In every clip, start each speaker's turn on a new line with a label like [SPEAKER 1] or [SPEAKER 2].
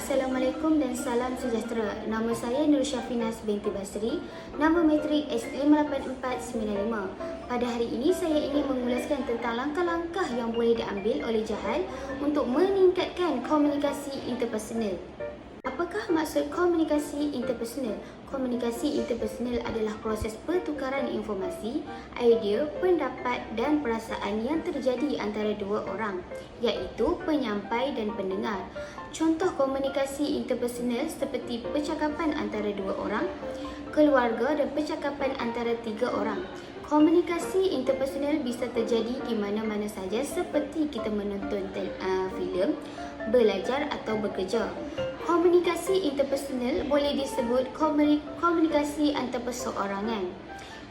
[SPEAKER 1] Assalamualaikum dan salam sejahtera. Nama saya Nur Syafinas binti Basri. Nama matrik S58495. Pada hari ini saya ingin mengulaskan tentang langkah-langkah yang boleh diambil oleh Jahal untuk meningkatkan komunikasi interpersonal. Apakah maksud komunikasi interpersonal? Komunikasi interpersonal adalah proses pertukaran informasi, idea, pendapat dan perasaan yang terjadi antara dua orang, iaitu penyampai dan pendengar. Contoh komunikasi interpersonal seperti percakapan antara dua orang, keluarga dan percakapan antara tiga orang. Komunikasi interpersonal bisa terjadi di mana-mana saja seperti kita menonton filem, belajar atau bekerja. Komunikasi interpersonal boleh disebut komunikasi antarperseorangan.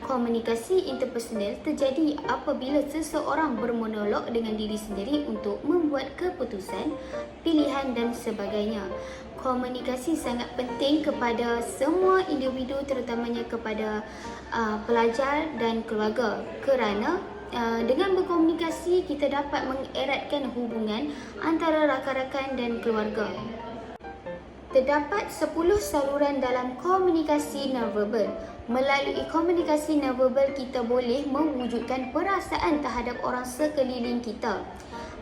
[SPEAKER 1] Komunikasi interpersonal terjadi apabila seseorang bermonolog dengan diri sendiri untuk membuat keputusan, pilihan dan sebagainya. Komunikasi sangat penting kepada semua individu, terutamanya kepada pelajar dan keluarga, kerana dengan berkomunikasi kita dapat mengeratkan hubungan antara rakan-rakan dan keluarga. Terdapat 10 saluran dalam komunikasi nonverbal. Melalui komunikasi nonverbal kita boleh mewujudkan perasaan terhadap orang sekeliling kita.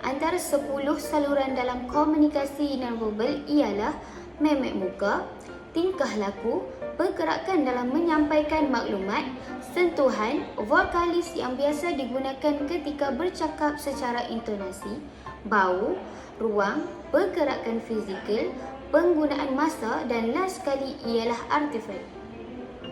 [SPEAKER 1] Antara 10 saluran dalam komunikasi nonverbal ialah memek muka, tingkah laku, pergerakan dalam menyampaikan maklumat, sentuhan, vokalis yang biasa digunakan ketika bercakap secara intonasi, bau, ruang, pergerakan fizikal, penggunaan masa dan last sekali ialah artefak.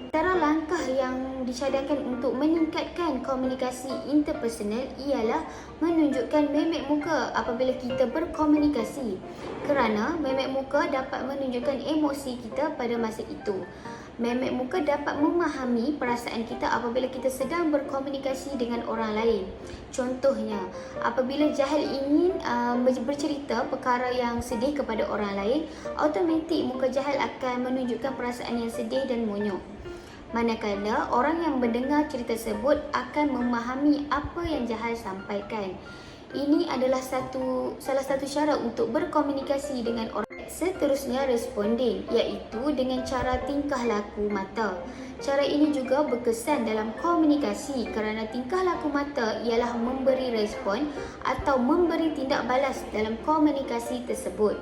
[SPEAKER 1] Antara langkah yang dicadangkan untuk meningkatkan komunikasi interpersonal ialah menunjukkan memek muka apabila kita berkomunikasi, kerana memek muka dapat menunjukkan emosi kita pada masa itu. Memek muka dapat memahami perasaan kita apabila kita sedang berkomunikasi dengan orang lain. Contohnya, apabila Jahal ingin bercerita perkara yang sedih kepada orang lain, automatik muka Jahal akan menunjukkan perasaan yang sedih dan monyok. Manakala orang yang mendengar cerita tersebut akan memahami apa yang Jahal sampaikan. Ini adalah salah satu cara untuk berkomunikasi dengan orang. Seterusnya responding, iaitu dengan cara tingkah laku mata. Cara ini juga berkesan dalam komunikasi kerana tingkah laku mata ialah memberi respon atau memberi tindak balas dalam komunikasi tersebut.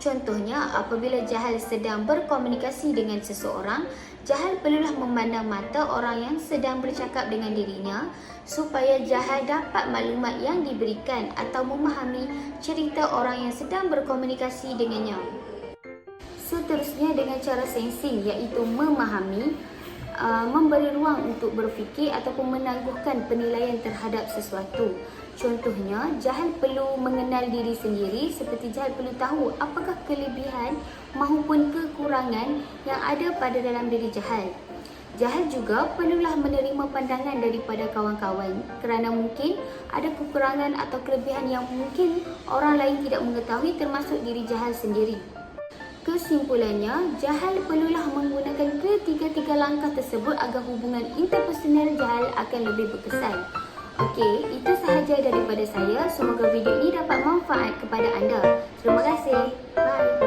[SPEAKER 1] Contohnya, apabila Jahal sedang berkomunikasi dengan seseorang, Jahal perlulah memandang mata orang yang sedang bercakap dengan dirinya supaya Jahal dapat maklumat yang diberikan atau memahami cerita orang yang sedang berkomunikasi dengannya. Seterusnya dengan cara sensing, iaitu memahami, memberi ruang untuk berfikir ataupun menangguhkan penilaian terhadap sesuatu. Contohnya, Jahal perlu mengenal diri sendiri seperti Jahal perlu tahu apakah kelebihan maupun kekurangan yang ada pada dalam diri Jahal. Jahal juga perlulah menerima pandangan daripada kawan-kawan kerana mungkin ada kekurangan atau kelebihan yang mungkin orang lain tidak mengetahui, termasuk diri Jahal sendiri. Kesimpulannya, Jahal perlulah menggunakan ketiga-tiga langkah tersebut agar hubungan interpersonal Jahal akan lebih berkesan. Okey, itu sahaja daripada saya. Semoga video ini dapat manfaat kepada anda. Terima kasih. Bye.